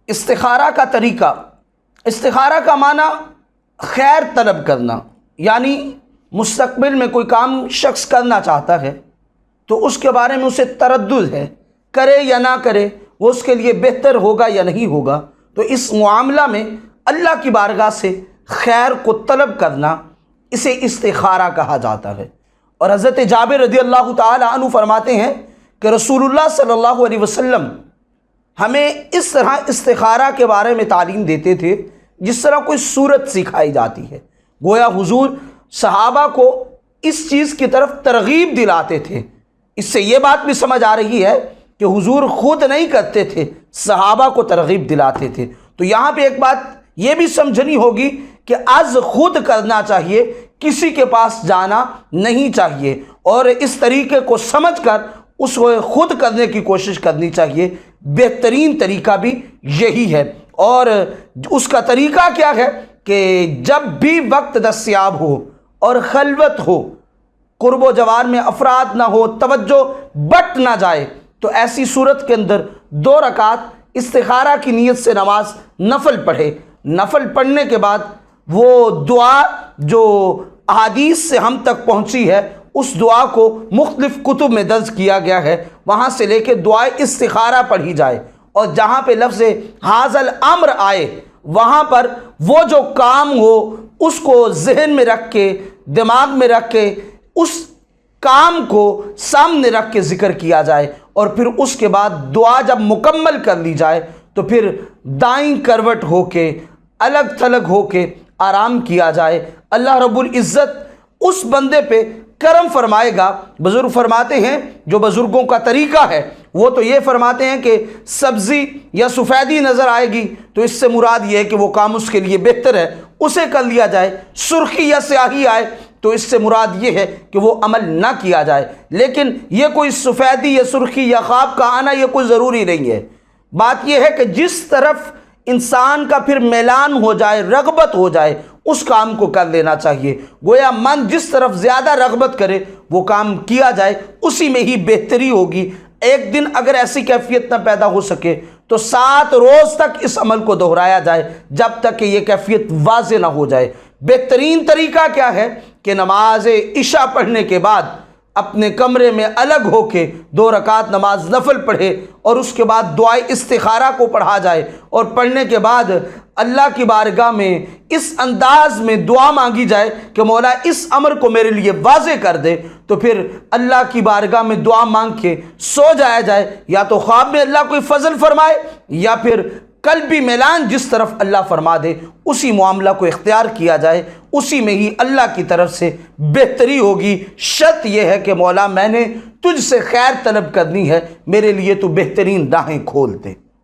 استخارہ کا طریقہ، استخارہ کا معنی خیر طلب کرنا، یعنی مستقبل میں کوئی کام شخص کرنا چاہتا ہے تو اس کے بارے میں اسے تردد ہے، کرے یا نہ کرے، وہ اس کے لیے بہتر ہوگا یا نہیں ہوگا، تو اس معاملہ میں اللہ کی بارگاہ سے خیر کو طلب کرنا، اسے استخارہ کہا جاتا ہے۔ اور حضرت جابر رضی اللہ تعالی عنہ فرماتے ہیں کہ رسول اللہ صلی اللہ علیہ وسلم ہمیں اس طرح استخارہ کے بارے میں تعلیم دیتے تھے جس طرح کوئی سورت سکھائی جاتی ہے۔ گویا حضور صحابہ کو اس چیز کی طرف ترغیب دلاتے تھے۔ اس سے یہ بات بھی سمجھ آ رہی ہے کہ حضور خود نہیں کرتے تھے، صحابہ کو ترغیب دلاتے تھے۔ تو یہاں پہ ایک بات یہ بھی سمجھنی ہوگی کہ از خود کرنا چاہیے، کسی کے پاس جانا نہیں چاہیے، اور اس طریقے کو سمجھ کر اس کو خود کرنے کی کوشش کرنی چاہیے۔ بہترین طریقہ بھی یہی ہے۔ اور اس کا طریقہ کیا ہے کہ جب بھی وقت دستیاب ہو اور خلوت ہو، قرب و جوار میں افراد نہ ہو، توجہ بٹ نہ جائے، تو ایسی صورت کے اندر 2 رکعت استخارہ کی نیت سے نماز نفل پڑھے۔ نفل پڑھنے کے بعد وہ دعا جو احادیث سے ہم تک پہنچی ہے، اس دعا کو مختلف کتب میں درج کیا گیا ہے، وہاں سے لے کے دعائے استخارہ پڑھی جائے، اور جہاں پہ لفظ حاذا الامر آئے وہاں پر وہ جو کام ہو اس کو ذہن میں رکھ کے، دماغ میں رکھ کے، اس کام کو سامنے رکھ کے ذکر کیا جائے، اور پھر اس کے بعد دعا جب مکمل کر لی جائے تو پھر دائیں کروٹ ہو کے، الگ تھلگ ہو کے آرام کیا جائے۔ اللہ رب العزت اس بندے پہ کرم فرمائے گا۔ بزرگ فرماتے ہیں، جو بزرگوں کا طریقہ ہے وہ تو یہ فرماتے ہیں کہ سبزی یا سفیدی نظر آئے گی تو اس سے مراد یہ ہے کہ وہ کام اس کے لیے بہتر ہے، اسے کر لیا جائے۔ سرخی یا سیاہی آئے تو اس سے مراد یہ ہے کہ وہ عمل نہ کیا جائے۔ لیکن یہ کوئی سفیدی یا سرخی یا خواب کا آنا یہ کوئی ضروری نہیں ہے۔ بات یہ ہے کہ جس طرف انسان کا پھر میلان ہو جائے، رغبت ہو جائے، اس کام کو کر لینا چاہیے۔ گویا من جس طرف زیادہ رغبت کرے وہ کام کیا جائے، اسی میں ہی بہتری ہوگی۔ ایک دن اگر ایسی کیفیت نہ پیدا ہو سکے تو 7 روز تک اس عمل کو دہرایا جائے جب تک کہ یہ کیفیت واضح نہ ہو جائے۔ بہترین طریقہ کیا ہے کہ نماز عشاء پڑھنے کے بعد اپنے کمرے میں الگ ہو کے 2 رکعت نماز نفل پڑھے، اور اس کے بعد دعائے استخارہ کو پڑھا جائے، اور پڑھنے کے بعد اللہ کی بارگاہ میں اس انداز میں دعا مانگی جائے کہ مولا اس امر کو میرے لیے واضح کر دے۔ تو پھر اللہ کی بارگاہ میں دعا مانگ کے سو جایا جائے، یا تو خواب میں اللہ کوئی فضل فرمائے، یا پھر قلبی میلان جس طرف اللہ فرما دے اسی معاملہ کو اختیار کیا جائے، اسی میں ہی اللہ کی طرف سے بہتری ہوگی۔ شرط یہ ہے کہ مولا میں نے تجھ سے خیر طلب کرنی ہے، میرے لیے تو بہترین راہیں کھول دے۔